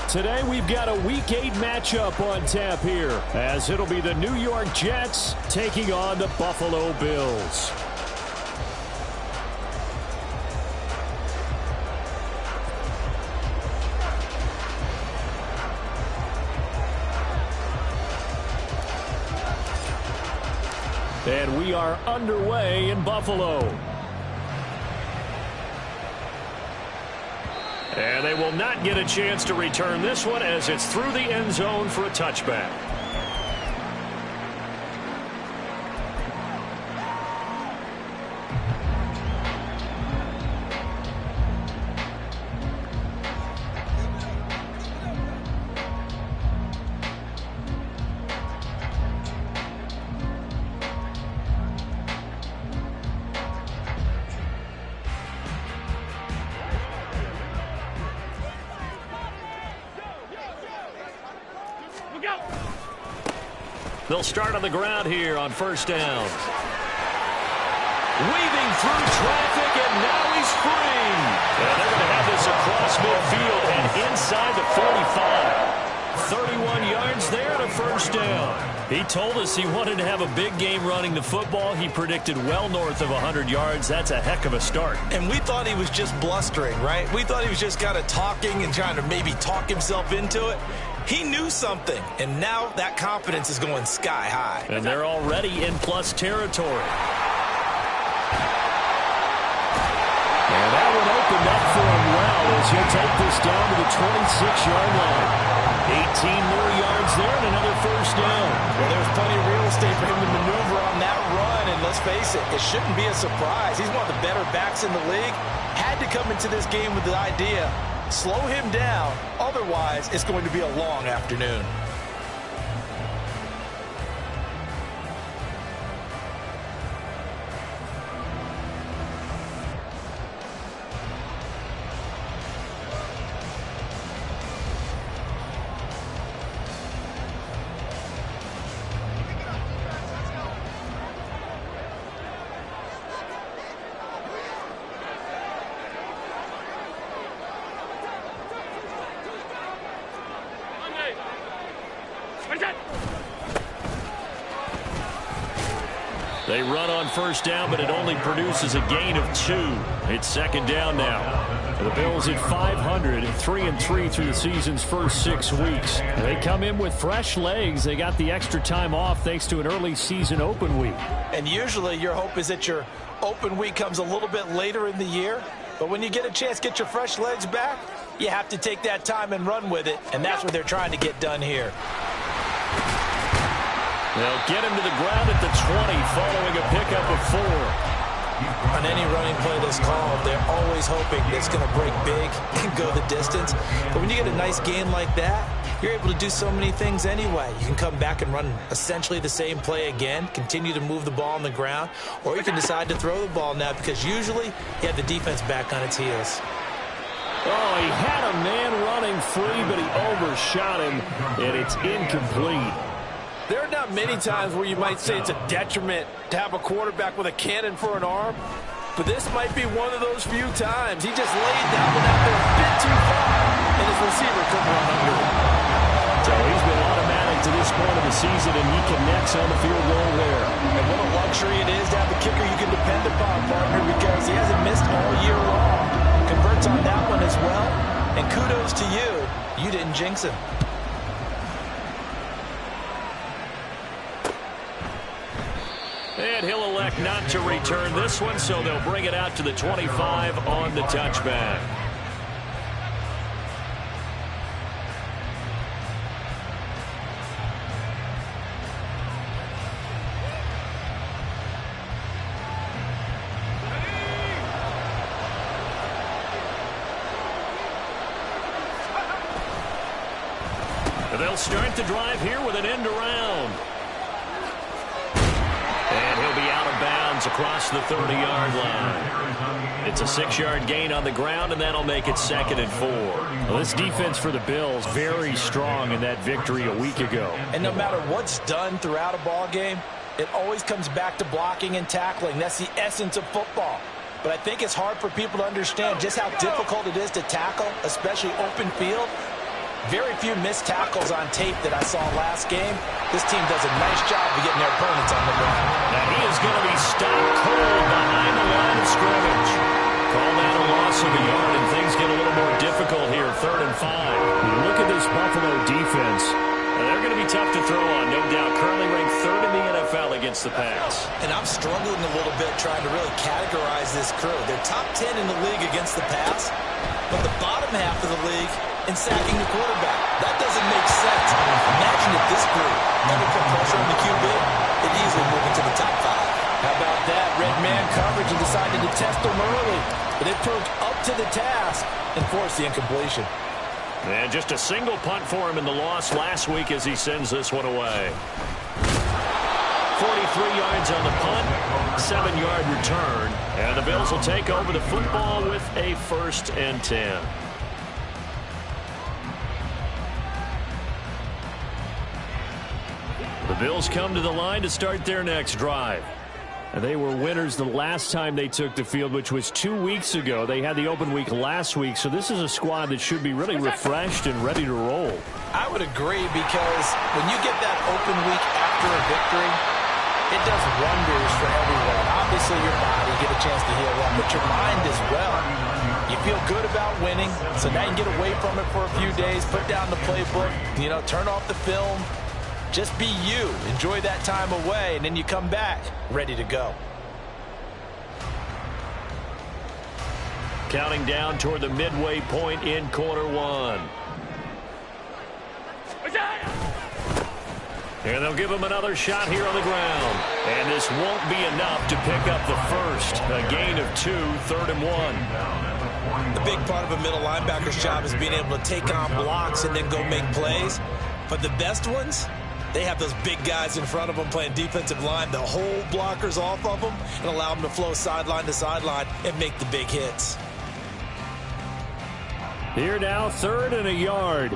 Today we've got a Week 8 matchup on tap here, as it'll be the New York Jets taking on the Buffalo Bills. And we are underway in Buffalo. And they will not get a chance to return this one as it's through the end zone for a touchback. They'll start on the ground here on first down. Weaving through traffic, and now he's free. And they're going to have this across midfield and inside the 45. 31 yards there and a first down. He told us he wanted to have a big game running the football. He predicted well north of 100 yards. That's a heck of a start. And we thought he was just blustering, right? We thought he was just kind of talking and trying to maybe talk himself into it. He knew something, and now that confidence is going sky high. And they're already in plus territory. And that one opened up for him well as he'll take this down to the 26-yard line. 18 more yards there and another first down. Well, there's plenty of real estate for him to maneuver on that run, and let's face it, it shouldn't be a surprise. He's one of the better backs in the league. Had to come into this game with the idea, slow him down, otherwise it's going to be a long afternoon. They run on first down, but it only produces a gain of 2. It's second down now. The Bills at 500 and 3-3 through the season's first 6 weeks. They come in with fresh legs. They got the extra time off thanks to an early season open week. And usually your hope is that your open week comes a little bit later in the year. But when you get a chance to get your fresh legs back, you have to take that time and run with it. And that's what they're trying to get done here. They'll get him to the ground at the 20 following a pickup of 4. On any running play that's called, they're always hoping that it's going to break big and go the distance. But when you get a nice gain like that, you're able to do so many things anyway. You can come back and run essentially the same play again, continue to move the ball on the ground, or you can decide to throw the ball now because usually you have the defense back on its heels. Oh, he had a man running free, but he overshot him, and it's incomplete. There are not many times where you might say it's a detriment to have a quarterback with a cannon for an arm, but this might be one of those few times. He just laid that one out there a bit too far, and his receiver couldn't run under it. So he's been automatic to this point of the season, and he connects on the field goal there. And what a luxury it is to have a kicker you can depend upon, partner, because he hasn't missed all year long. Converts on that one as well, and kudos to you. You didn't jinx him. And he'll elect not to return this one, so they'll bring it out to the 25 on the touchback. They'll start the drive here with an end around. And he'll be out of bounds across the 30-yard line. It's a 6-yard gain on the ground, and that'll make it 2nd and 4. Well, this defense for the Bills, very strong in that victory a week ago. And no matter what's done throughout a ball game, it always comes back to blocking and tackling. That's the essence of football. But I think it's hard for people to understand just how difficult it is to tackle, especially open field. Very few missed tackles on tape that I saw last game. This team does a nice job of getting their opponents on the ground. Now he is going to be stopped cold behind the line of scrimmage. Call that a loss of a yard, and things get a little more difficult here, 3rd and 5. You look at this Buffalo defense. They're going to be tough to throw on, no doubt. Currently ranked 3rd in the NFL against the pass. And I'm struggling a little bit trying to really categorize this crew. They're top 10 in the league against the pass, but the bottom half of the league in sacking the quarterback. That doesn't make sense. Imagine if this group never put pressure on the QB, they'd easily move into the top 5. How about that? Red man coverage and decided to test them early. But it proved up to the task and forced the incompletion. And just a single punt for him in the loss last week as he sends this one away. 43 yards on the punt, 7-yard return. And the Bills will take over the football with a 1st and 10. The Bills come to the line to start their next drive. And they were winners the last time they took the field, which was 2 weeks ago. They had the open week last week, so this is a squad that should be really refreshed and ready to roll. I would agree, because when you get that open week after a victory, it does wonders for everyone. Obviously, your body get a chance to heal up, but your mind as well. You feel good about winning, so now you can get away from it for a few days, put down the playbook, turn off the film. Just be you. Enjoy that time away, and then you come back ready to go. Counting down toward the midway point in quarter 1. And they'll give him another shot here on the ground. And this won't be enough to pick up the first. A gain of 2, 3rd and 1. The big part of a middle linebacker's job is being able to take on blocks and then go make plays. But the best ones, they have those big guys in front of them playing defensive line to hold blockers off of them and allow them to flow sideline to sideline and make the big hits. Here now, 3rd and a yard.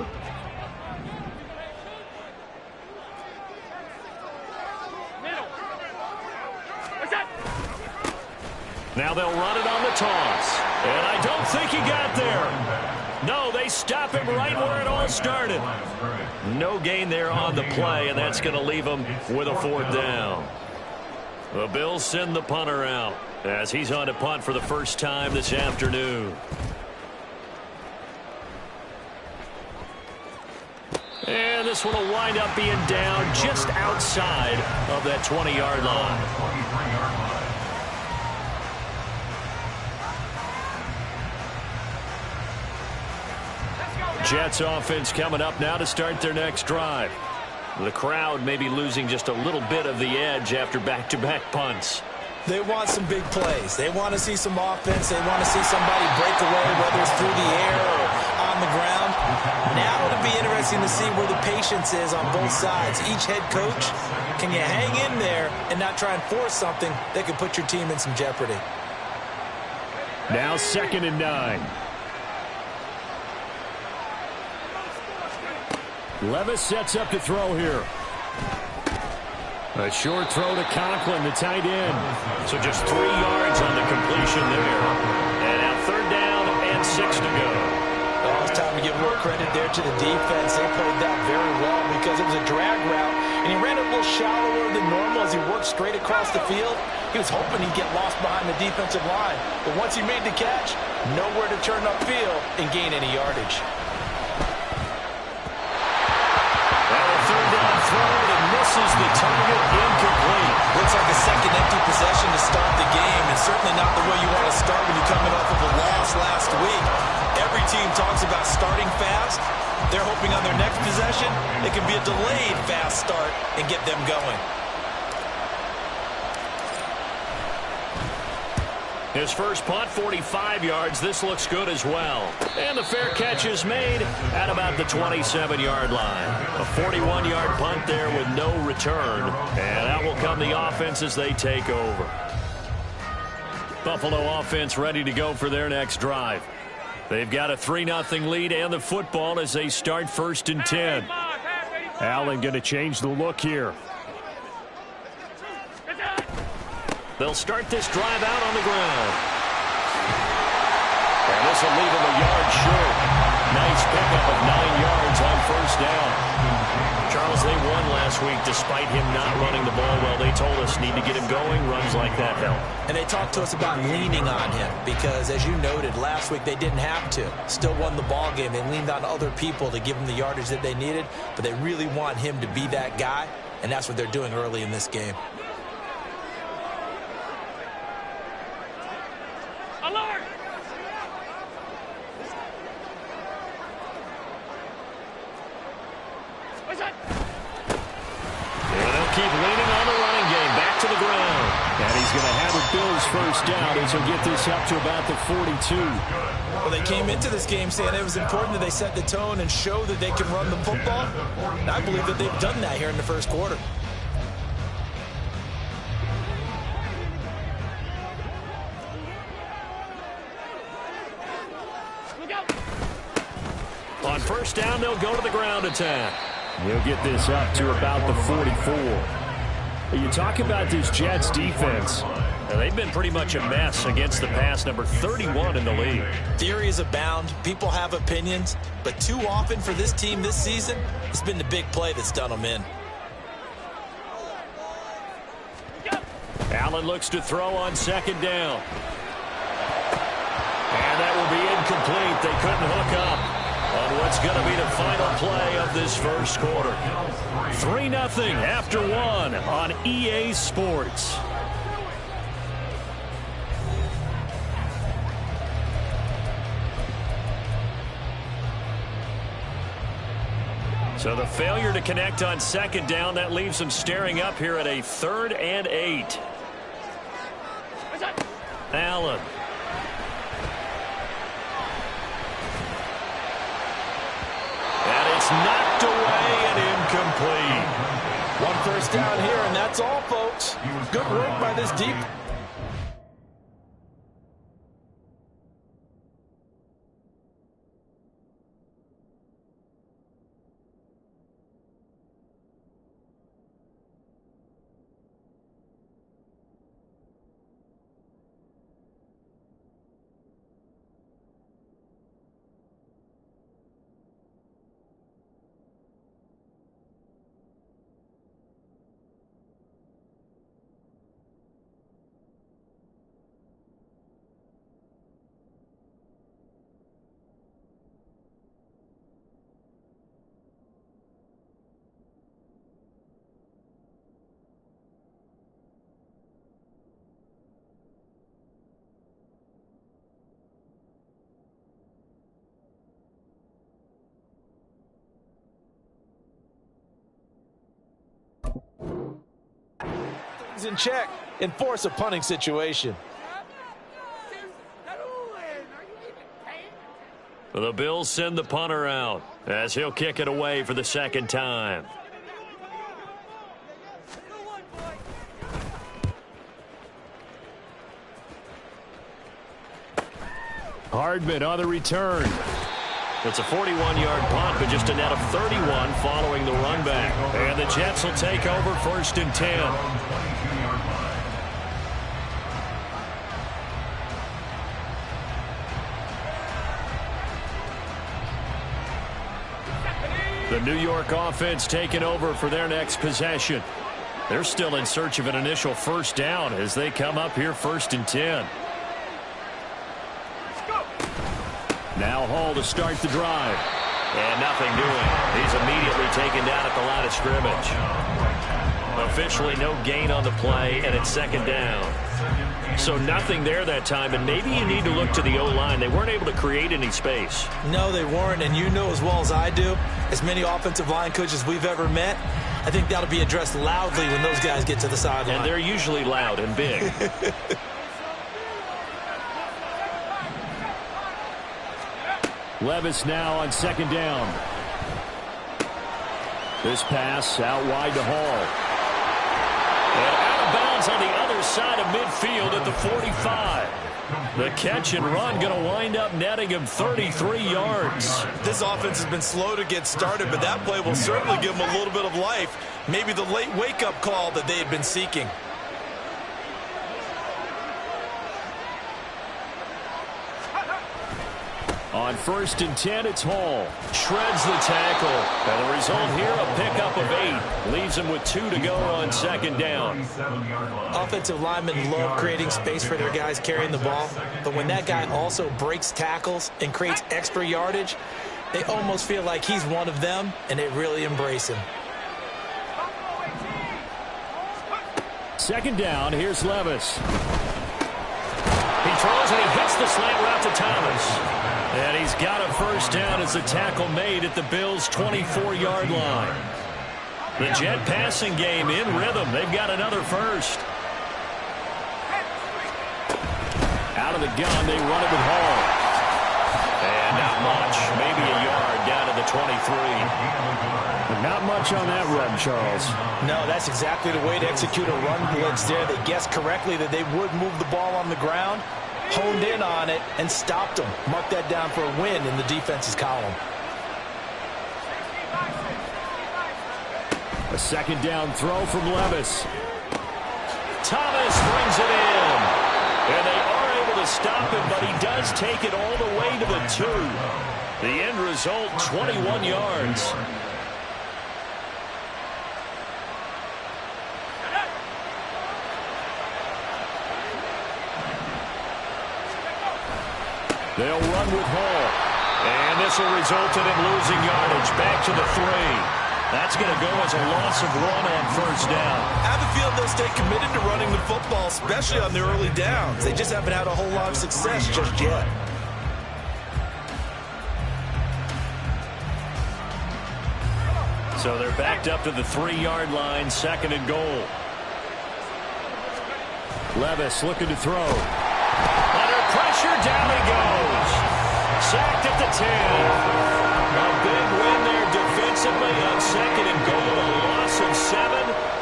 Now they'll run it on the toss. And I don't think he got there. No, they stop him right where it all started. No gain there on the play, and that's going to leave him with a 4th down. The Bills send the punter out as he's on to punt for the first time this afternoon. And this one will wind up being down just outside of that 20-yard line. Jets offense coming up now to start their next drive. The crowd may be losing just a little bit of the edge after back-to-back punts. They want some big plays. They want to see some offense. They want to see somebody break away, whether it's through the air or on the ground. Now it'll be interesting to see where the patience is on both sides. Each head coach, can you hang in there and not try and force something that could put your team in some jeopardy? Now 2nd and 9. Levis sets up to throw here. A short throw to Conklin, the tight end. So just 3 yards on the completion there. And now 3rd down and 6 to go. Oh, it's time to give more credit there to the defense. They played that very well because it was a drag route, and he ran it a little shallower than normal as he worked straight across the field. He was hoping he'd get lost behind the defensive line. But once he made the catch, nowhere to turn upfield and gain any yardage. Misses the target, incomplete. Looks like a second empty possession to start the game, and certainly not the way you want to start when you're coming off of a loss last week. Every team talks about starting fast. They're hoping on their next possession it can be a delayed fast start and get them going. His first punt, 45 yards. This looks good as well. And the fair catch is made at about the 27-yard line. A 41-yard punt there with no return. And out will come the offense as they take over. Buffalo offense ready to go for their next drive. They've got a 3-0 lead and the football as they start 1st and 10. Allen going to change the look here. They'll start this drive out on the ground. And this will leave him a yard short. Nice pickup of 9 yards think despite him not running the ball well, they told us need to get him going. Runs like that help. And they talked to us about leaning on him because, as you noted, last week they didn't have to. Still won the ball game. They leaned on other people to give them the yardage that they needed, but they really want him to be that guy, and that's what they're doing early in this game. Alert! Keep leaning on the running game. Back to the ground. And he's going to have a Bills first down as he'll get this up to about the 42. Well, they came into this game saying it was important that they set the tone and show that they can run the football. And I believe that they've done that here in the first quarter. On first down, they'll go to the ground attack. He'll get this up to about the 44. You talk about this Jets defense. They've been pretty much a mess against the pass, number 31 in the league. Theories abound. People have opinions. But too often for this team this season, it's been the big play that's done them in. Allen looks to throw on second down. And that will be incomplete. They couldn't hook up on what's going to be the final play of this first quarter. 3-0 after 1 on EA Sports. So the failure to connect on second down, that leaves them staring up here at a 3rd and 8. Allen. Knocked away and incomplete. One first down here, and that's all, folks. Good work by this deep. In check and force a punting situation. The Bills send the punter out as he'll kick it away for the second time. Hardman on the return. It's a 41-yard punt, but just a net of 31 following the run back. And the Jets will take over 1st and 10. The New York offense taking over for their next possession. They're still in search of an initial first down as they come up here 1st and 10. Now Hall to start the drive. And nothing doing. He's immediately taken down at the line of scrimmage. Officially no gain on the play, and it's 2nd down. So nothing there that time, and maybe you need to look to the O-line. They weren't able to create any space. No, they weren't, and you know as well as I do, as many offensive line coaches we've ever met, I think that'll be addressed loudly when those guys get to the sideline. And they're usually loud and big. Levis now on 2nd down. This pass out wide to Hall. And out of bounds on the other side of midfield at the 45. The catch and run going to wind up netting him 33 yards. This offense has been slow to get started, but that play will certainly give them a little bit of life. Maybe the late wake-up call that they had been seeking. On 1st and 10, it's Hall. Shreds the tackle. And the result here, a pickup of 8. Leaves him with 2 to go on 2nd down. Offensive linemen love creating space for their guys carrying the ball. But when that guy also breaks tackles and creates extra yardage, they almost feel like he's one of them, and they really embrace him. 2nd down, here's Levis. He throws and he hits the slant route to Thomas. And he's got a 1st down as the tackle made at the Bills' 24-yard line. The Jet passing game in rhythm. They've got another 1st. Out of the gun, they run it with Hall. And not much, maybe a yard down to the 23. But not much on that run, Charles. No, that's exactly the way to execute a run blitz there. They guessed correctly that they would move the ball on the ground, honed in on it, and stopped them. Mark that down for a win in the defense's column. A 2nd down throw from Levis. Thomas brings it in. And they are able to stop him, but he does take it all the way to the 2. The end result, 21 yards. They'll run with Hall. And this will result in him losing yardage back to the 3. That's going to go as a loss of run on 1st down. I have a feeling they'll stay committed to running the football, especially on their early downs. They just haven't had a whole lot of success just yet. So they're backed up to the 3-yard line, 2nd and goal. Levis looking to throw. Under pressure, down he goes. Sacked at the 10. A big win there defensively on 2nd and goal. A loss of 7,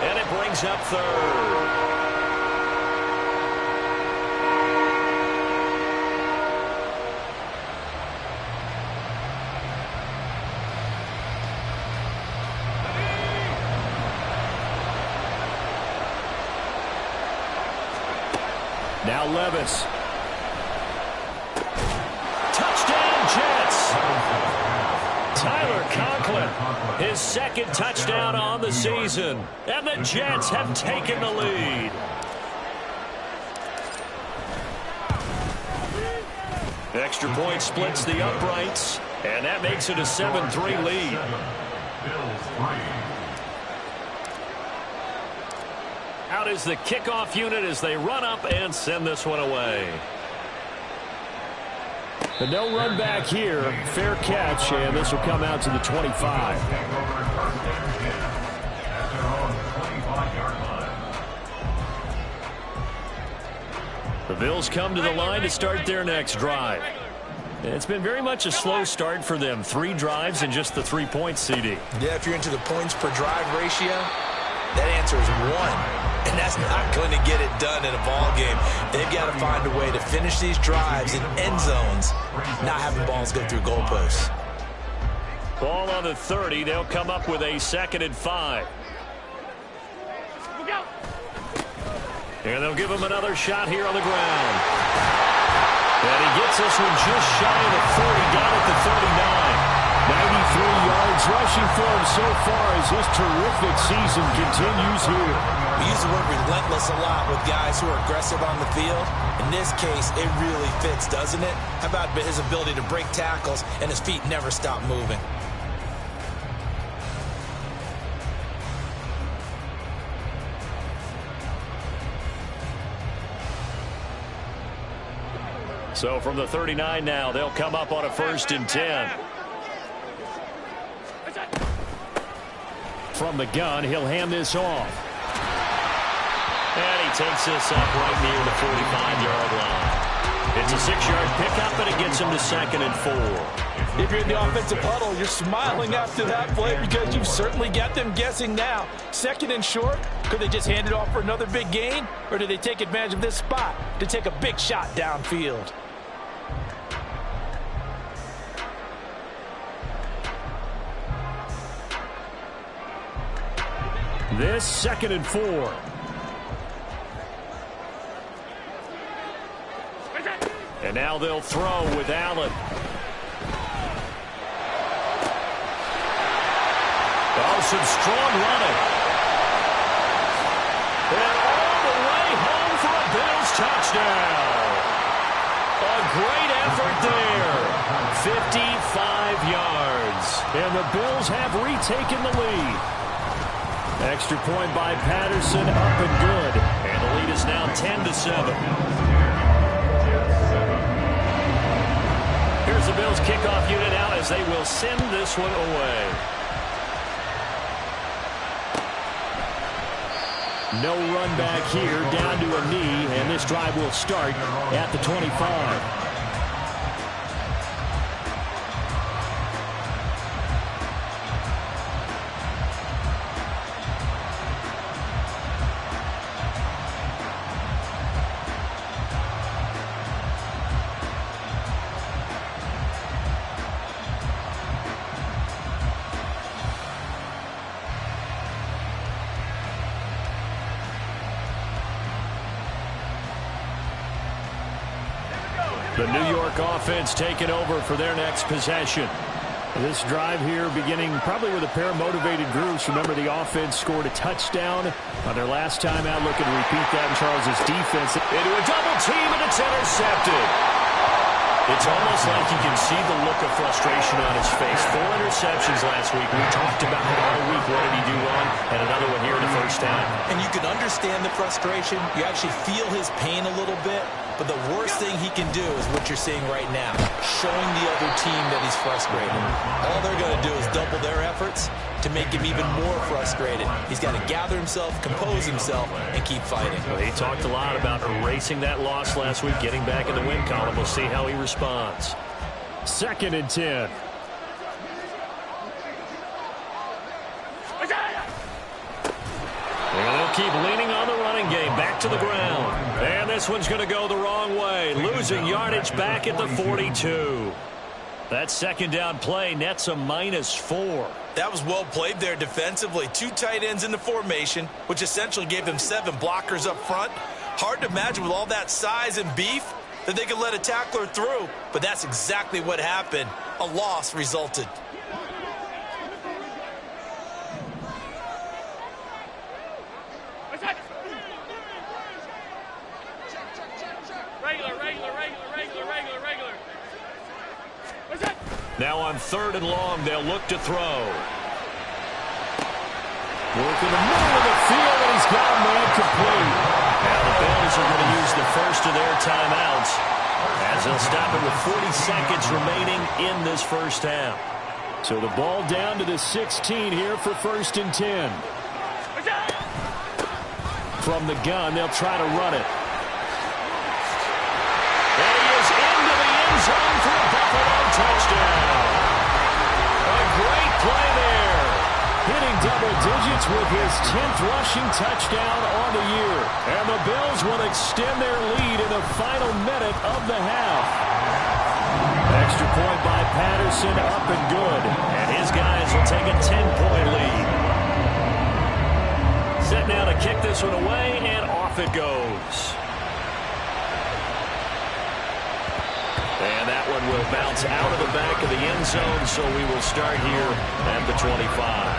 and it brings up 3rd. Now Levis. Touchdown, Jets. Tyler Conklin, his 2nd touchdown on the season. And the Jets have taken the lead. Extra point splits the uprights, and that makes it a 7-3 lead. Out is the kickoff unit as they run up and send this one away. But no run back here. Fair catch, and this will come out to the 25. The Bills come to the line to start their next drive. It's been very much a slow start for them. 3 drives and just the 3 points, CD. Yeah, if you're into the points per drive ratio, that answer is 1. And that's not going to get it done in a ball game. They've got to find a way to finish these drives in end zones, not having balls go through goalposts. Ball on the 30. They'll come up with a 2nd and 5. And they'll give him another shot here on the ground. And he gets this one just shy of the 40, down at the 39. 93 yards rushing for him so far as his terrific season continues here. We use the word relentless a lot with guys who are aggressive on the field. In this case, it really fits, doesn't it? How about his ability to break tackles and his feet never stop moving? So from the 39 now, they'll come up on a 1st and 10. From the gun, he'll hand this off. And he takes this up right near the 45-yard line. It's a 6-yard pickup, and it gets him to 2nd and 4. If you're in the offensive huddle, you're smiling after that play because you've certainly got them guessing now. 2nd and short, could they just hand it off for another big gain? Or do they take advantage of this spot to take a big shot downfield? This 2nd and 4. And now they'll throw with Allen. some strong running. And all the way home for a Bills touchdown. A great effort there. 55 yards. And the Bills have retaken the lead. Extra point by Patterson, up and good. And the lead is now 10-7. Here's the Bills kickoff unit out as they will send this one away. No run back here, down to a knee, and this drive will start at the 25. The New York offense taking over for their next possession. This drive here beginning probably with a pair of motivated groups. Remember, the offense scored a touchdown on their last time out. Looking to repeat that in Charles' defense. Into a double team, and it's intercepted. It's almost like you can see the look of frustration on his face. 4 interceptions last week. We talked about it all week. What did he do wrong? And another one here in the first down. And you can understand the frustration. You actually feel his pain a little bit. But the worst thing he can do is what you're seeing right now, showing the other team that he's frustrated. All they're going to do is double their efforts to make him even more frustrated. He's got to gather himself, compose himself, and keep fighting. Well, he talked a lot about erasing that loss last week, getting back in the win column. We'll see how he responds. 2nd and 10. And they'll keep leaning on the running game. Back to the ground. And this one's going to go the wrong way. Losing yardage back at the 42. That second down play nets a -4. That was well played there defensively. 2 tight ends in the formation, which essentially gave them 7 blockers up front. Hard to imagine with all that size and beef that they could let a tackler through. But that's exactly what happened. A loss resulted. Now on 3rd and long, they'll look to throw. Work in the middle of the field, and he's got a man complete. Now the Bills are going to use the first of their timeouts as they'll stop it with 40 seconds remaining in this first half. So the ball down to the 16 here for 1st and 10. From the gun, they'll try to run it. And he is into the end zone for a Buffalo touchdown. A great play there. Hitting double digits with his 10th rushing touchdown on the year. And the Bills will extend their lead in the final minute of the half. Extra point by Patterson, up and good. And his guys will take a 10-point lead. Set now to kick this one away, and off it goes. And that one will bounce out of the back of the end zone, so we will start here at the 25.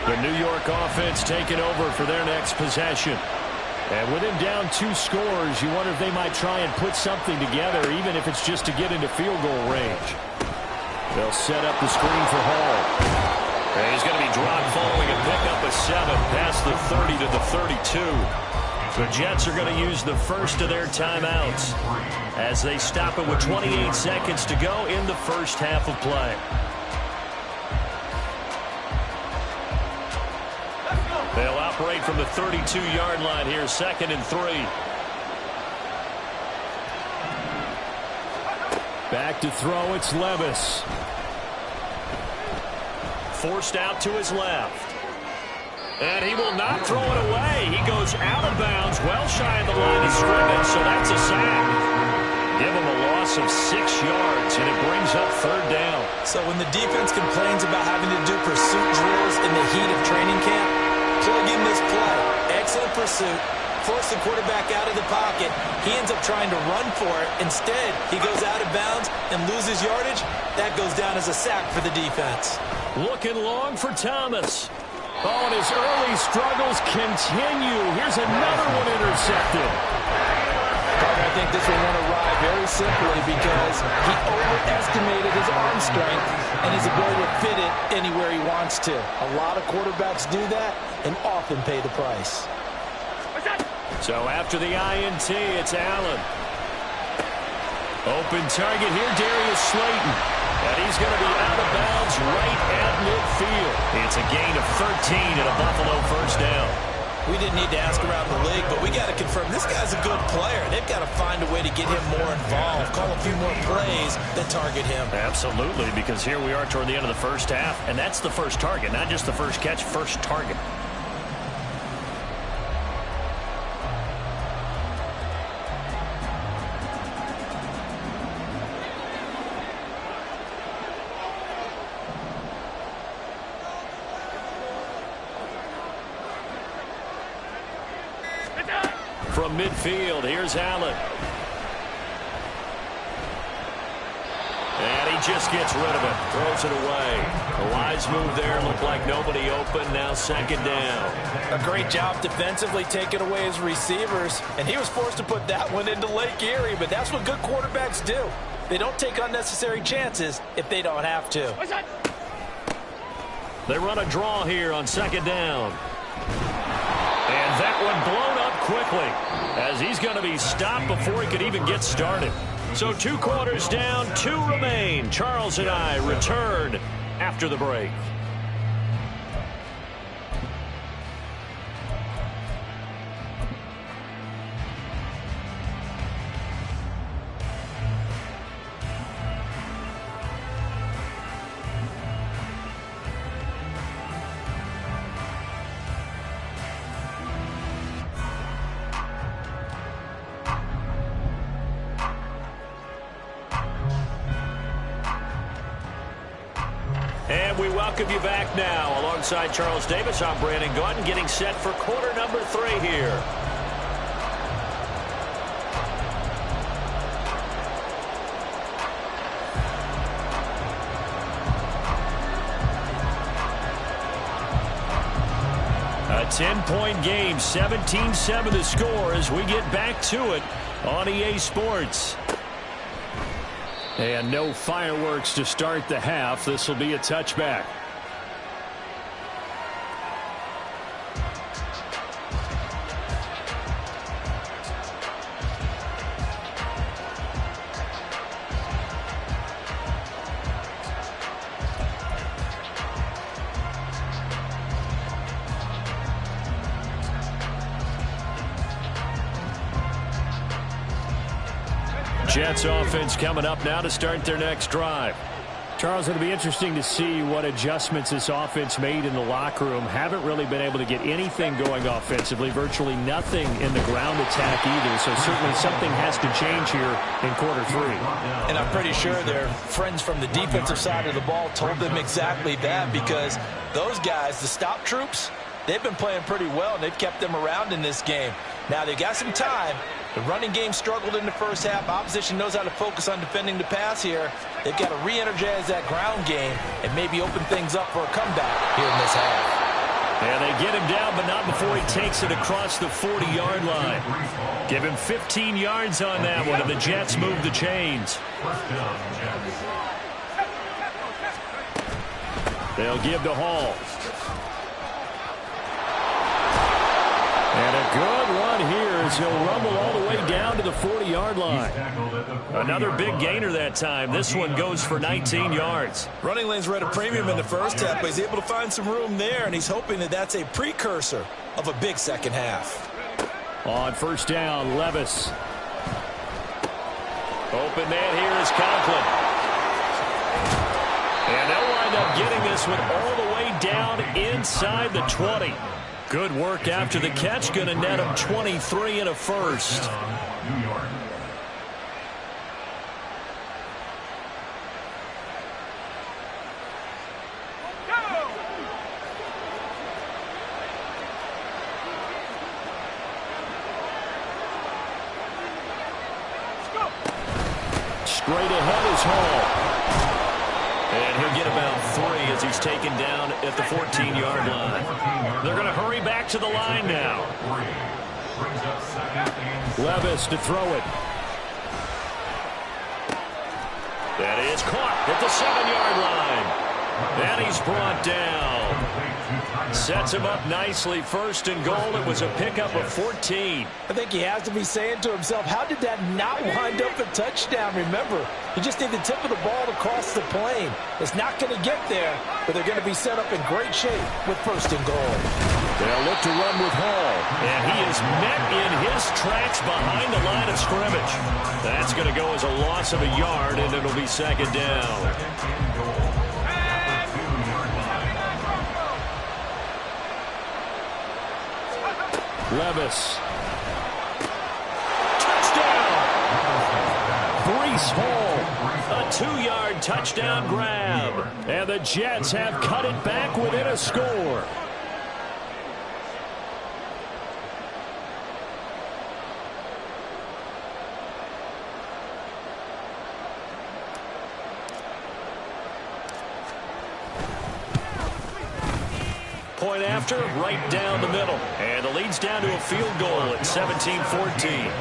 The New York offense taking over for their next possession. And with him down 2 scores, you wonder if they might try and put something together, even if it's just to get into field goal range. They'll set up the screen for Hall. And he's going to be dropped following a pickup of 7 past the 30 to the 32. The Jets are going to use the first of their timeouts as they stop it with 28 seconds to go in the first half of play. They'll operate from the 32-yard line here, 2nd and 3. Back to throw, it's Levis. Forced out to his left. And he will not throw it away. He goes out of bounds, well shy of the line of scrimmage, so that's a sack. Give him a loss of 6 yards, and it brings up 3rd down. So when the defense complains about having to do pursuit drills in the heat of training camp, plug in this play. Excellent pursuit. Force the quarterback out of the pocket. He ends up trying to run for it. Instead, he goes out of bounds and loses yardage. That goes down as a sack for the defense. Looking long for Thomas. Oh, and his early struggles continue. Here's another one intercepted. I think this one won't arrive very simply because he overestimated his arm strength and his ability to fit it anywhere he wants to. A lot of quarterbacks do that and often pay the price. So after the INT, it's Allen. Open target here, Darius Slayton. And he's going to be out of bounds right at midfield. It's a gain of 13 and a Buffalo first down. We didn't need to ask around the league, but we got to confirm this guy's a good player. They've got to find a way to get him more involved, call a few more plays that target him. Absolutely, because here we are toward the end of the first half, and that's the first target, not just the first catch, first target. From midfield, here's Allen. And he just gets rid of it. Throws it away. A wise move there. Looked like nobody open. Now second down. A great job defensively taking away his receivers. And he was forced to put that one into Lake Erie. But that's what good quarterbacks do. They don't take unnecessary chances if they don't have to. They run a draw here on second down. And that one blown up quickly as he's going to be stopped before he could even get started. So 2 quarters down, 2 remain. Charles and I return after the break. And we welcome you back now. Alongside Charles Davis, I'm Brandon Gaudin, getting set for quarter number 3 here. A 10-point game, 17-7 the score as we get back to it on EA Sports. And no fireworks to start the half. This will be a touchback. Jets offense coming up now to start their next drive. Charles, it'll be interesting to see what adjustments this offense made in the locker room. Haven't really been able to get anything going offensively, virtually nothing in the ground attack either. So certainly something has to change here in quarter 3. And I'm pretty sure their friends from the defensive side of the ball told them exactly that, because those guys, the stop troops, they've been playing pretty well, and they've kept them around in this game. Now, they've got some time. The running game struggled in the first half. Opposition knows how to focus on defending the pass here. They've got to re-energize that ground game and maybe open things up for a comeback here in this half. And they get him down, but not before he takes it across the 40-yard line. Give him 15 yards on that one, and the Jets move the chains. They'll give to Hall. And a good run here as he'll rumble all the way down to the 40-yard line. Another big gainer that time. This one goes for 19 yards. Running lanes were at a premium in the first half, but he's able to find some room there, and he's hoping that that's a precursor of a big second half. On first down, Levis. Open man here is Conklin. And they'll wind up getting this one all the way down inside the 20. Good work after the catch. Going to net him 23 and a first. Straight ahead is Hall. And he'll get about 3 as he's taken down at the 14-yard line. They're going to hurry back to the line now. Levis to throw it. That is caught at the 7-yard line. And he's brought down. Sets him up nicely. First and goal. It was a pickup of 14. I think he has to be saying to himself, how did that not wind up a touchdown? Remember, you just need the tip of the ball to cross the plane. It's not going to get there, but they're going to be set up in great shape with first and goal. They'll look to run with Hall. And he is met in his tracks behind the line of scrimmage. That's going to go as a loss of a yard, and it'll be second down. Levis. Touchdown! Breece Hall. A 2-yard touchdown grab. And the Jets have cut it back within a score. Point after, right down the middle. And the lead's down to a field goal at 17-14.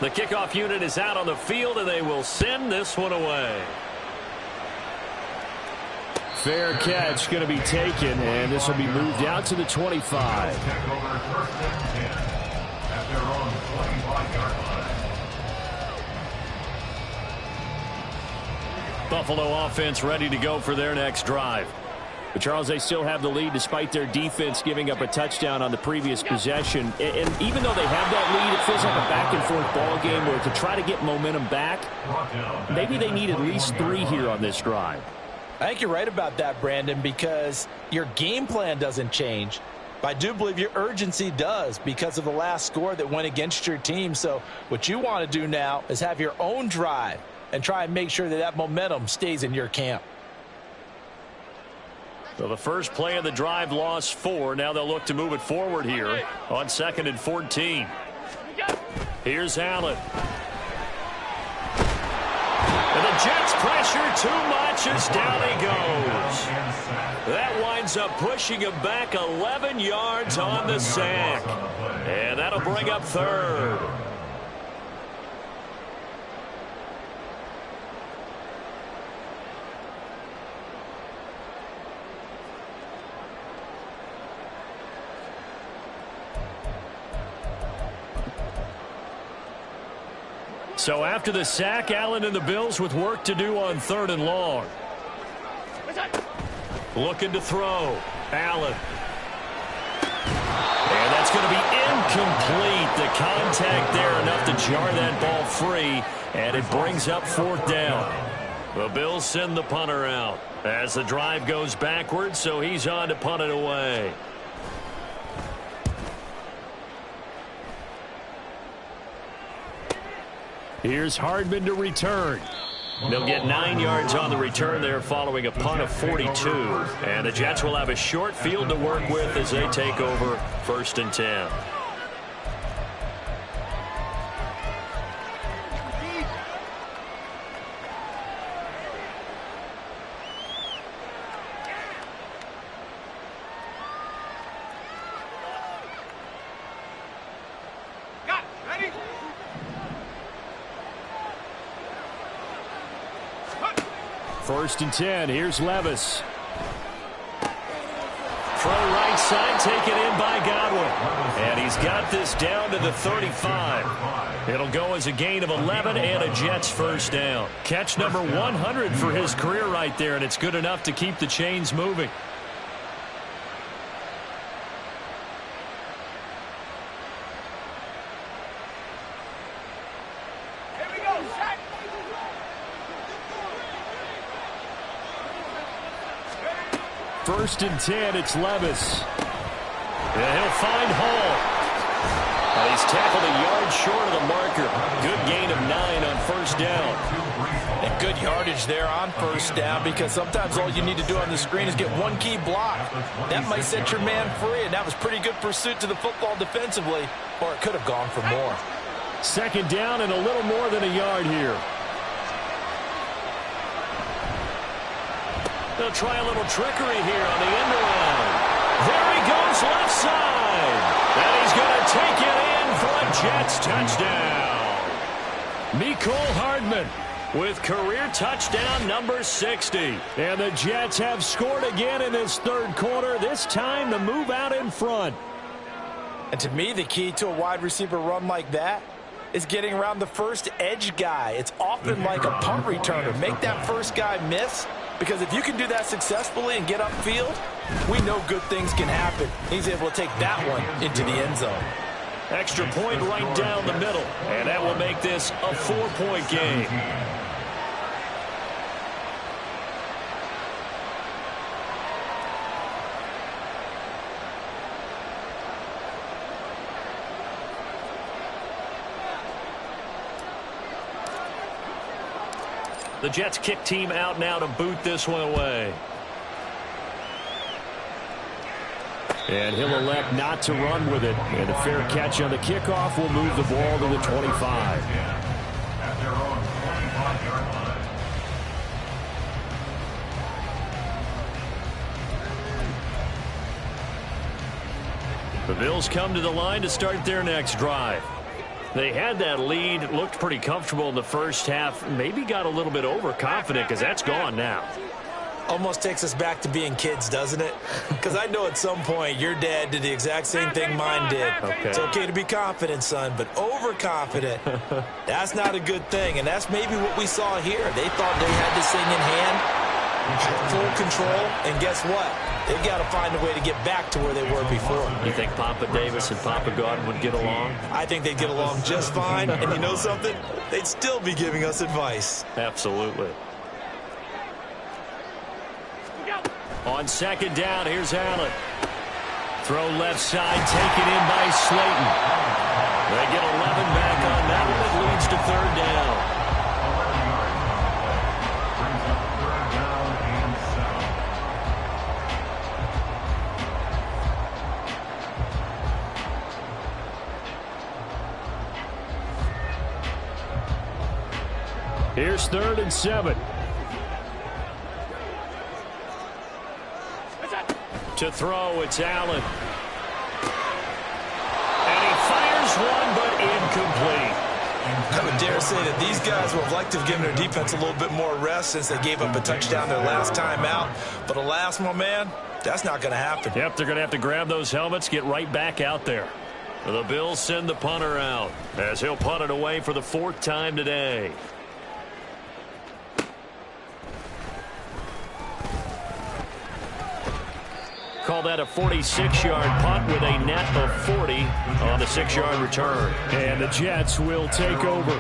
The kickoff unit is out on the field, and they will send this one away. Fair catch going to be taken, and this will be moved out to the 25. Buffalo offense ready to go for their next drive. But Charles, they still have the lead despite their defense giving up a touchdown on the previous possession. And even though they have that lead, it feels like a back-and-forth ball game where to try to get momentum back, maybe they need at least 3 here on this drive. I think you're right about that, Brandon, because your game plan doesn't change. But I do believe your urgency does because of the last score that went against your team. So what you want to do now is have your own drive and try and make sure that that momentum stays in your camp. So the first play of the drive lost 4. Now they'll look to move it forward here on 2nd and 14. Here's Allen. And the Jets pressure too much as down he goes. That winds up pushing him back 11 yards on the sack. And that'll bring up 3rd. So after the sack, Allen and the Bills with work to do on 3rd and long. Looking to throw. Allen. And that's going to be incomplete. The contact there enough to jar that ball free. And it brings up 4th down. The Bills send the punter out as the drive goes backwards, so he's on to punt it away. Here's Hardman to return. They'll get 9 yards on the return there following a punt of 42. And the Jets will have a short field to work with as they take over 1st and 10. First and 10. Here's Levis. Throw right side, taken in by Godwin. And he's got this down to the 35. It'll go as a gain of 11 and a Jets first down. Catch number 100 for his career right there, and it's good enough to keep the chains moving. First and 10, it's Levis. And he'll find Hall. And he's tackled a yard short of the marker. Good gain of 9 on first down. And good yardage there on first down, because sometimes all you need to do on the screen is get one key block. That might set your man free, and that was pretty good pursuit to the football defensively, or it could have gone for more. Second down and a little more than a yard here. They'll try a little trickery here on the end around. There he goes left side. And he's going to take it in for a Jets touchdown. Mecole Hardman with career touchdown number 60. And the Jets have scored again in this third quarter, this time to move out in front. And to me, the key to a wide receiver run like that is getting around the first edge guy. It's often like a punt returner. Make that first guy miss, because if you can do that successfully and get upfield, we know good things can happen. He's able to take that one into the end zone. Extra point right down the middle, and that will make this a 4-point game. The Jets kick team out now to boot this one away. And he'll elect not to run with it. And a fair catch on the kickoff will move the ball to the 25. The Bills come to the line to start their next drive. They had that lead, looked pretty comfortable in the first half, maybe got a little bit overconfident because that's gone now. Almost takes us back to being kids, doesn't it? Because I know at some point your dad did the exact same thing mine did. Okay. It's okay to be confident, son, but overconfident, that's not a good thing. And that's maybe what we saw here. They thought they had this thing in hand, full control, and guess what? They've got to find a way to get back to where they were before. You think Papa Davis and Papa Godwin would get along? I think they'd get along just fine. And you know something? They'd still be giving us advice. Absolutely. On second down, here's Allen. Throw left side, taken in by Slayton. They get 11 back on that one. It leads to third down. Here's 3rd and 7. To throw, it's Allen. And he fires one, but incomplete. I would dare say that these guys would have liked to have given their defense a little bit more rest since they gave up a touchdown their last time out. But alas, my man, that's not going to happen. Yep, they're going to have to grab those helmets, get right back out there. The Bills send the punter out as he'll punt it away for the 4th time today. Call that a 46-yard punt with a net of 40 on the 6-yard return. And the Jets will take over.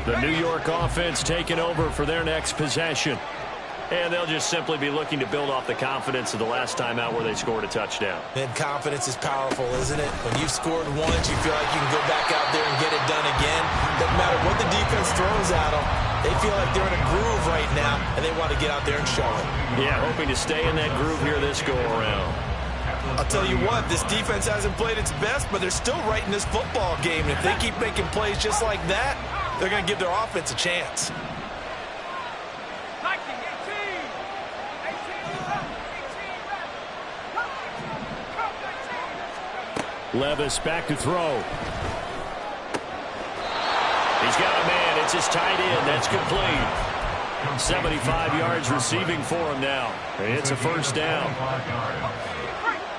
The New York offense taking over for their next possession. And they'll just simply be looking to build off the confidence of the last time out where they scored a touchdown. And confidence is powerful, isn't it? When you've scored once, you feel like you can go back out there and get it done again. Doesn't matter what the defense throws at them. They feel like they're in a groove right now, and they want to get out there and show it. Yeah, hoping to stay in that groove here this go-around. I'll tell you what, this defense hasn't played its best, but they're still right in this football game. And if they keep making plays just like that, they're going to give their offense a chance. Levis back to throw. He's got a man. It's his tight end. That's complete. 75 yards receiving for him now. It's a first down.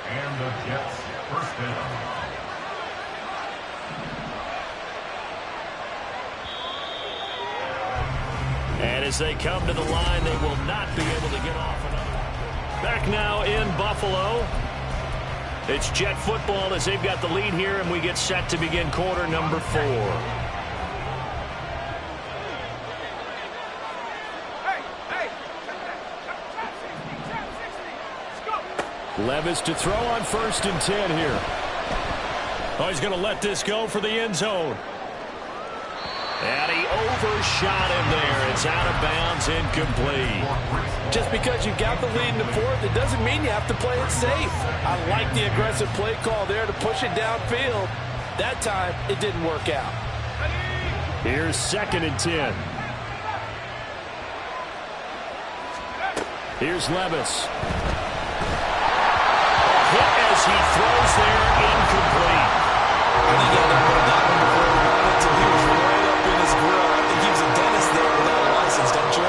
And the Jets first down. And as they come to the line, they will not be able to get off another. Back now in Buffalo. It's Jet football as they've got the lead here, and we get set to begin quarter number 4. Levis to throw on 1st and 10 here. Oh, he's going to let this go for the end zone. And he overshot him there. It's out of bounds, incomplete. Just because you got the lead in the fourth, it doesn't mean you have to play it safe. I like the aggressive play call there to push it downfield. That time, it didn't work out. Here's 2nd and 10. Here's Levis. Hit as he throws there, incomplete. I think he ended up with that one before he ran it, so he was right up in his grill. I think he was a dentist there without a license, don't you?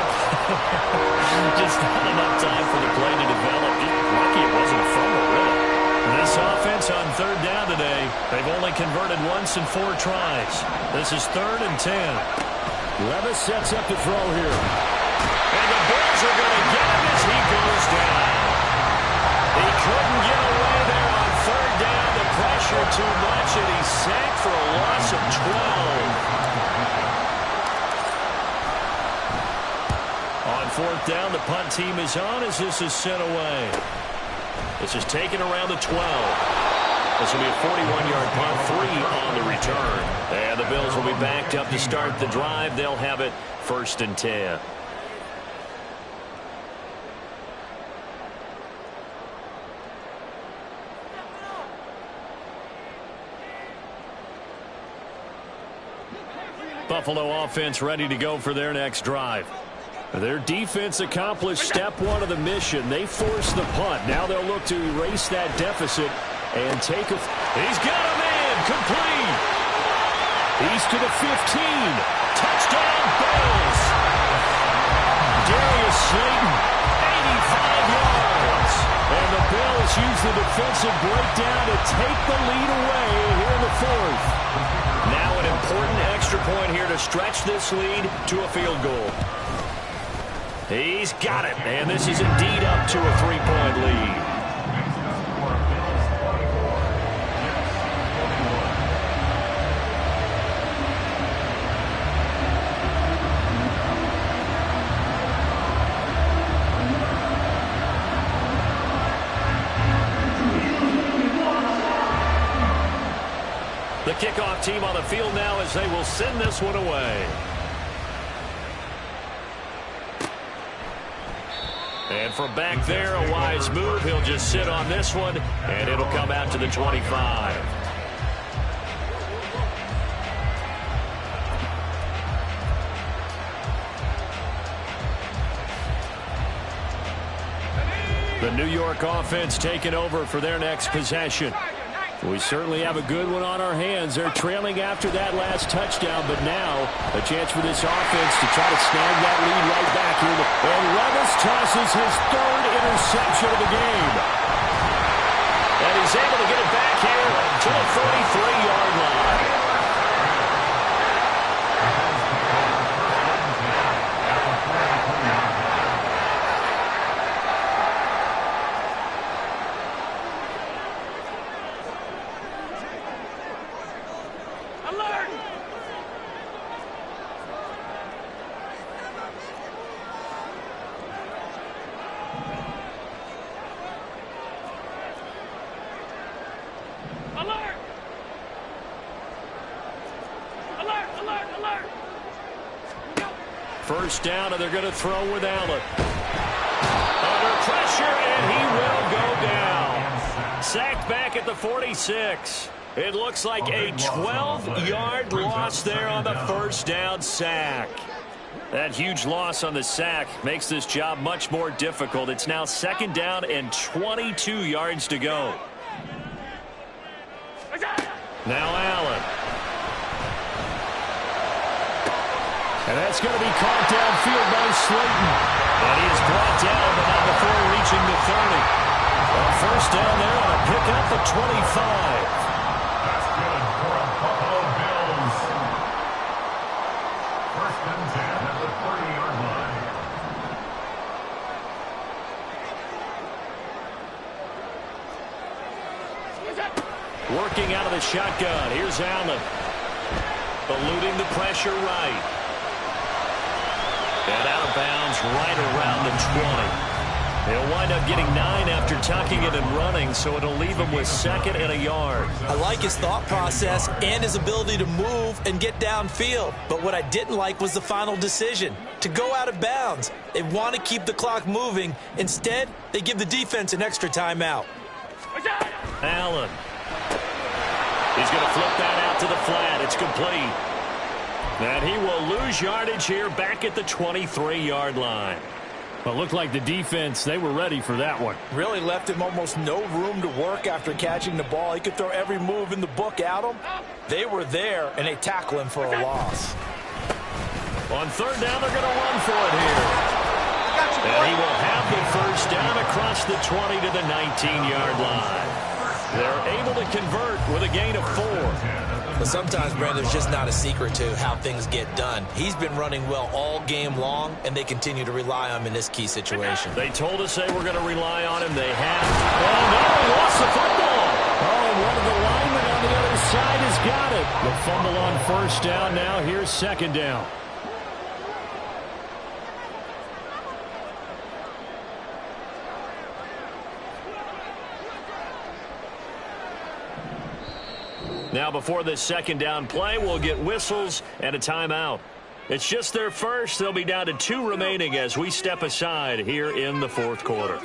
Just not enough time for the play to develop. Lucky it wasn't a fumble, really. This offense on 3rd down today, they've only converted once in 4 tries. This is 3rd and 10. Levis sets up the throw here. And the Bills are going to get him as he goes down. He couldn't get away there on 3rd down. The pressure too much, and he's sacked for a loss of 12. On 4th down, the punt team is on as this is sent away. This is taken around the 12. This will be a 41-yard punt, 3 on the return. And the Bills will be backed up to start the drive. They'll have it 1st and 10. Buffalo offense ready to go for their next drive. Their defense accomplished step 1 of the mission. They forced the punt. Now they'll look to erase that deficit and take a... He's got him in. Complete. He's to the 15. Touchdown, Bills. Darius Slayton, 85 yards. And the Bills use the defensive breakdown to take the lead away here in the 4th. Now an important extra point here to stretch this lead to a field goal. He's got it, and this is indeed up to a 3-point lead. The kickoff team on the field now as they will send this one away. And from back there, a wise move. He'll just sit on this one, and it'll come out to the 25. The New York offense taking over for their next possession. We certainly have a good one on our hands. They're trailing after that last touchdown, but now a chance for this offense to try to snag that lead right back here. And Levis tosses his 3rd interception of the game. And he's able to get it back here to the 43-yard line. First down, and they're going to throw with Allen. Under pressure, and he will go down. Sacked back at the 46. It looks like a 12-yard loss there on the first down sack. That huge loss on the sack makes this job much more difficult. It's now 2nd down and 22 yards to go. Now Allen. And that's going to be caught downfield by Slayton. And he is brought down, but not before reaching the 30. A first down there on a pickup at 25. That's good for a Buffalo Bills. 1st and 10 at the 30-yard line. Working out of the shotgun. Here's Allen. Eluding the pressure right. And out of bounds right around the 20. He'll wind up getting 9 after tucking it and running, so it'll leave him with 2nd and a yard. I like his thought process and his ability to move and get downfield. But what I didn't like was the final decision, to go out of bounds. They want to keep the clock moving. Instead, they give the defense an extra timeout. Allen. He's going to flip that out to the flat. It's complete. And he will lose yardage here back at the 23-yard line. Well, it looked like the defense, they were ready for that one. Really left him almost no room to work after catching the ball. He could throw every move in the book at him. They were there, and they tackle him for a loss. On 3rd down, they're going to run for it here. And he will have the 1st down across the 20 to the 19-yard line. They're able to convert with a gain of 4. But sometimes, Brandon, there's just not a secret to how things get done. He's been running well all game long, and they continue to rely on him in this key situation. They told us they were going to rely on him. They have. Oh, no, he lost the football. Oh, and one of the linemen on the other side has got it. The fumble on 1st down now. Here's 2nd down. Now before this 2nd down play, we'll get whistles and a timeout. It's just their first. They'll be down to 2 remaining as we step aside here in the 4th quarter.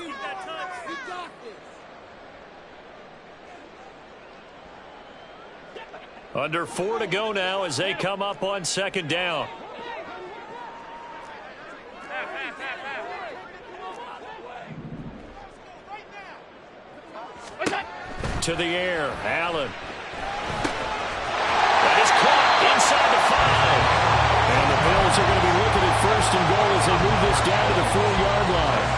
Under 4 to go now as they come up on 2nd down. To the air, Allen. That is caught inside the 5. And the Bills are going to be looking at 1st and goal as they move this down to the 4-yard line.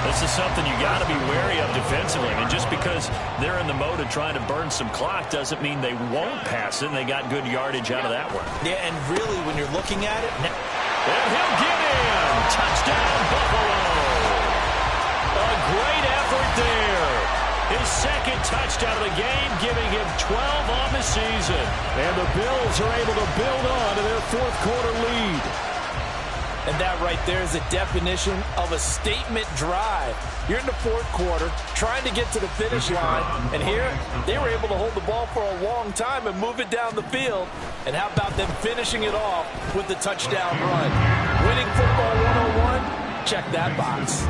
This is something you got to be wary of defensively. And just because they're in the mode of trying to burn some clock doesn't mean they won't pass it. And they got good yardage out of that one. Yeah, and really, when you're looking at it... And he'll get in. Touchdown, Buffalo. A great effort there. His 2nd touchdown of the game, giving him 12 on the season. And the Bills are able to build on to their 4th quarter lead. And that right there is the definition of a statement drive. You're in the 4th quarter, trying to get to the finish line. And here, they were able to hold the ball for a long time and move it down the field. And how about them finishing it off with the touchdown run? Winning football 101? Check that box.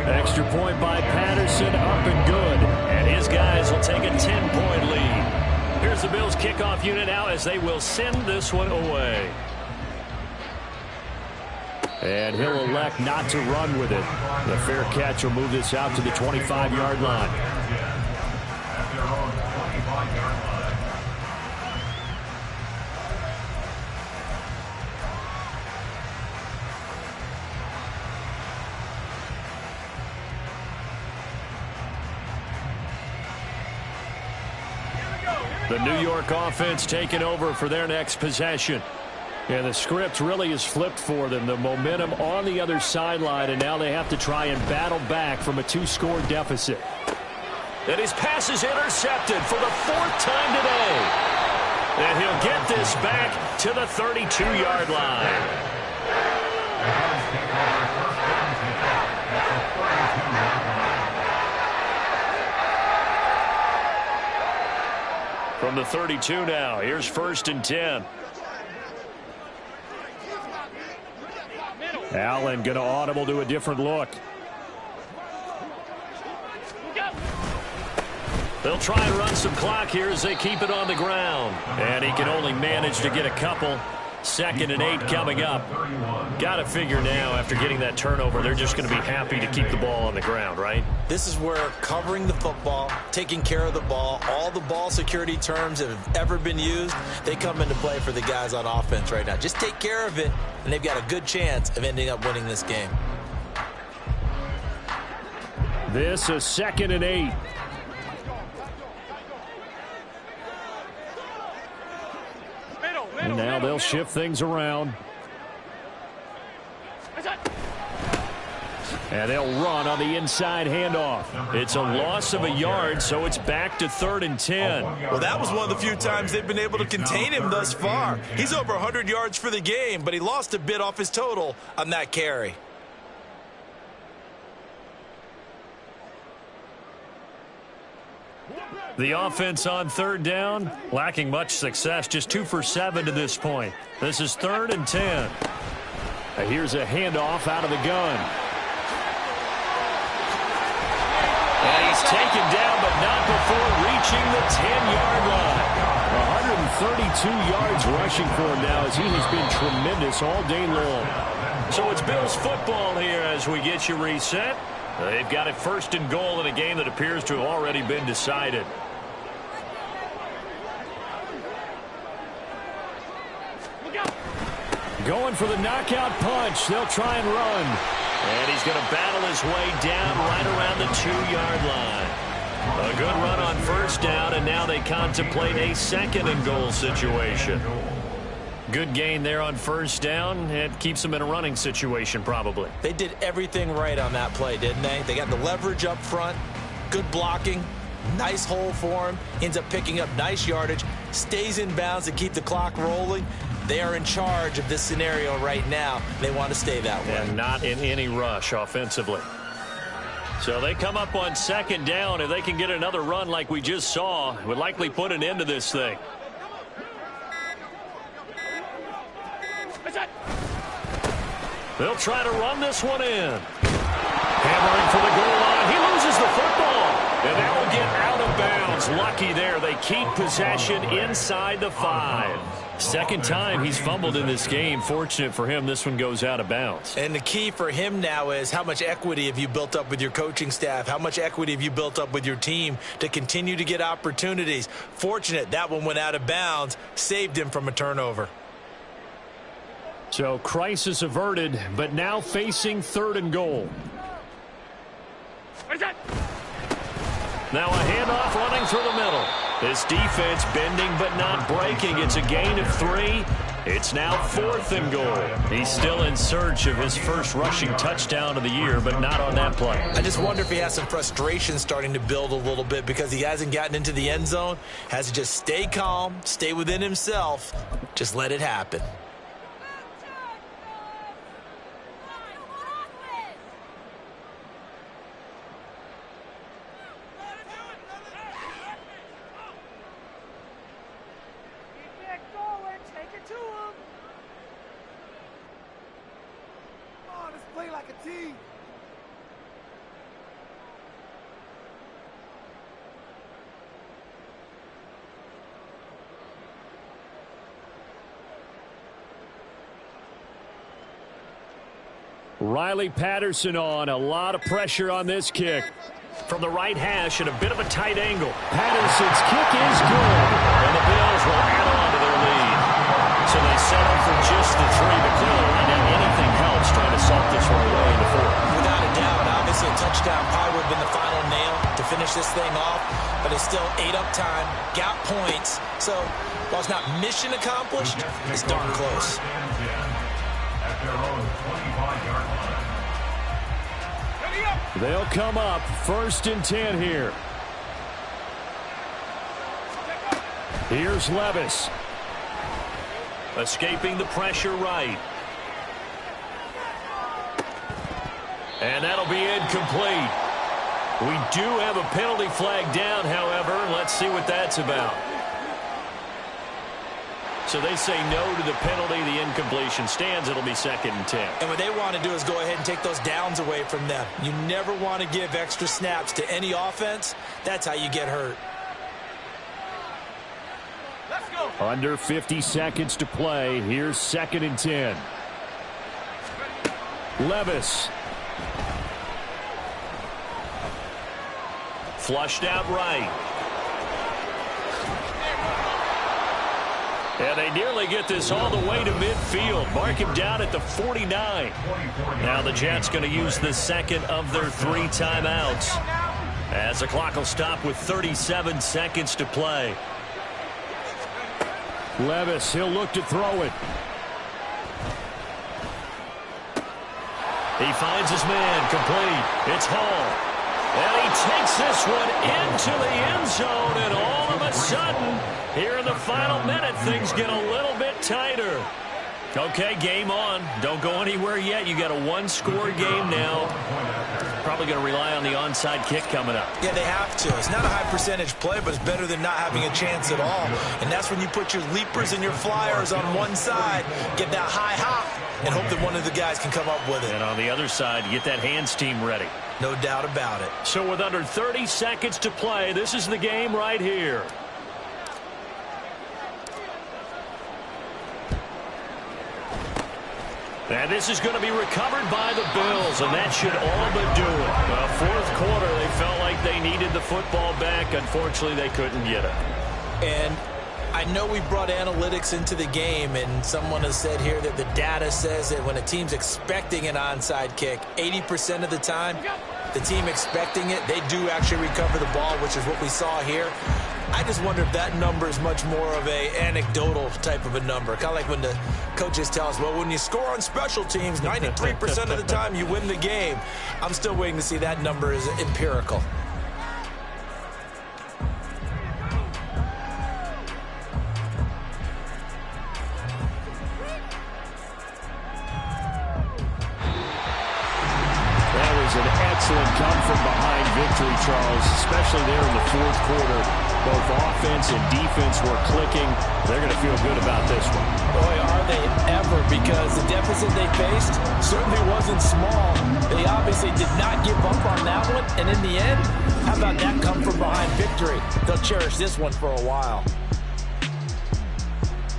Extra point by Patterson, up and good. And his guys will take a 10-point lead. Here's the Bills kickoff unit now as they will send this one away. And he'll elect not to run with it. The fair catch will move this out to the 25-yard line. The New York offense taking over for their next possession. Yeah, the script really is flipped for them. The momentum on the other sideline, and now they have to try and battle back from a 2-score deficit. And his pass is intercepted for the 4th time today. And he'll get this back to the 32-yard line. From the 32 now, here's 1st and 10. Allen going to audible to a different look. They'll try and run some clock here as they keep it on the ground. And he can only manage to get a couple. 2nd and 8 coming up. Got to figure now, after getting that turnover, they're just going to be happy to keep the ball on the ground, right? This is where covering the football, taking care of the ball, all the ball security terms that have ever been used, they come into play for the guys on offense right now. Just take care of it, and they've got a good chance of ending up winning this game. This is 2nd and 8. And now they'll shift things around. And they'll run on the inside handoff. It's a loss of a yard, so it's back to 3rd and 10. Well, that was one of the few times they've been able to contain him thus far. He's over 100 yards for the game, but he lost a bit off his total on that carry. The offense on third down, lacking much success, just 2 for 7 to this point. This is 3rd and 10. Here's a handoff out of the gun. And he's taken down, but not before reaching the 10-yard line. 132 yards rushing for him now as he has been tremendous all day long. So it's Bills football here as we get you reset. They've got it 1st and goal in a game that appears to have already been decided. Going for the knockout punch. They'll try and run. And he's going to battle his way down right around the 2-yard line. A good run on 1st down, and now they contemplate a 2nd and goal situation. Good gain there on 1st down. It keeps them in a running situation probably. They did everything right on that play, didn't they? They got the leverage up front, good blocking, nice hole for him, ends up picking up nice yardage, stays in bounds to keep the clock rolling. They are in charge of this scenario right now. They want to stay that way. And not in any rush offensively. So they come up on 2nd down. If they can get another run like we just saw, it would likely put an end to this thing. They'll try to run this one in. Hammering for the goal line. He loses the football. And that will get out of bounds. Lucky there. They keep possession inside the 5. 2nd time he's fumbled in this game. Fortunate for him, this one goes out of bounds. And the key for him now is how much equity have you built up with your coaching staff? How much equity have you built up with your team to continue to get opportunities? Fortunate that one went out of bounds, saved him from a turnover. So crisis averted, but now facing 3rd and goal. Now a handoff running through the middle. This defense bending but not breaking. It's a gain of 3. It's now 4th and goal. He's still in search of his first rushing touchdown of the year, but not on that play. I just wonder if he has some frustration starting to build a little bit because he hasn't gotten into the end zone. Has to just stay calm, stay within himself, just let it happen. Riley Patterson on. A lot of pressure on this kick. From the right hash at a bit of a tight angle. Patterson's kick is good. And the Bills will add on to their lead. So they settle for just the 3, but clearly right now anything helps trying to salt this one away in the 4th. Without a doubt, obviously a touchdown probably would have been the final nail to finish this thing off, but it's still 8 up time, got points. So while it's not mission accomplished, it's darn close. At their own 25-yard line. They'll come up 1st and 10 here. Here's Levis. Escaping the pressure right. And that'll be incomplete. We do have a penalty flag down, however. Let's see what that's about. So they say no to the penalty. The incompletion stands. It'll be 2nd and 10. And what they want to do is go ahead and take those downs away from them. You never want to give extra snaps to any offense. That's how you get hurt. Let's go. Under 50 seconds to play. Here's 2nd and 10. Levis. Flushed out right. And they nearly get this all the way to midfield. Mark him down at the 49. Now the Jets going to use the 2nd of their 3 timeouts. As the clock will stop with 37 seconds to play. Levis, he'll look to throw it. He finds his man, complete. It's Hall. And he takes this one into the end zone, and all of a sudden, here in the final minute, things get a little bit tighter. Okay, game on. Don't go anywhere yet. You got a one-score game now. Probably going to rely on the onside kick coming up. Yeah, they have to. It's not a high percentage play, but it's better than not having a chance at all. And that's when you put your leapers and your flyers on one side, get that high hop, and hope that one of the guys can come up with it. And on the other side, get that hands team ready. No doubt about it. So with under 30 seconds to play, this is the game right here. And this is going to be recovered by the Bills, and that should all but do it. Fourth quarter, they felt like they needed the football back. Unfortunately, they couldn't get it. And I know we brought analytics into the game, and someone has said here that the data says that when a team's expecting an onside kick, 80% of the time, the team expecting it, they do actually recover the ball, which is what we saw here. I just wonder if that number is much more of a anecdotal type of a number. Kind of like when the coaches tell us, well, when you score on special teams, 93% of the time you win the game. I'm still waiting to see that number is empirical. That was an excellent come-from-behind victory, Charles, especially there in the fourth quarter. Both offense and defense were clicking. They're going to feel good about this one. Boy, are they ever, because the deficit they faced certainly wasn't small. They obviously did not give up on that one, and in the end, how about that come-from-behind victory? They'll cherish this one for a while.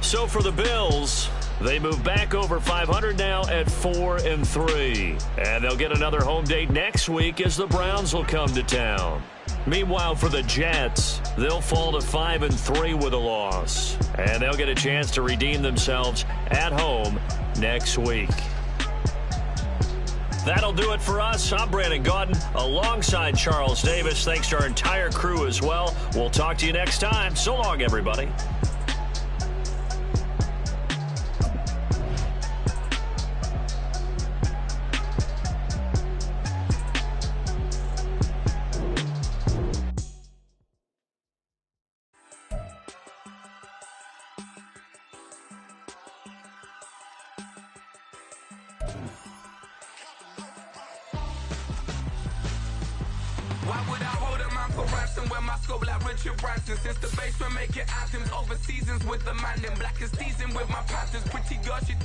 So for the Bills, they move back over 500 now at 4-3. And they'll get another home date next week as the Browns will come to town. Meanwhile, for the Jets, they'll fall to 5-3 with a loss. And they'll get a chance to redeem themselves at home next week. That'll do it for us. I'm Brandon Gaudin alongside Charles Davis. Thanks to our entire crew as well. We'll talk to you next time. So long, everybody. Why would I hold a man for ransom when my scope like Richard Branson? Since the basement making items over seasons with the man in black is teasing with my patterns. Pretty girl, she think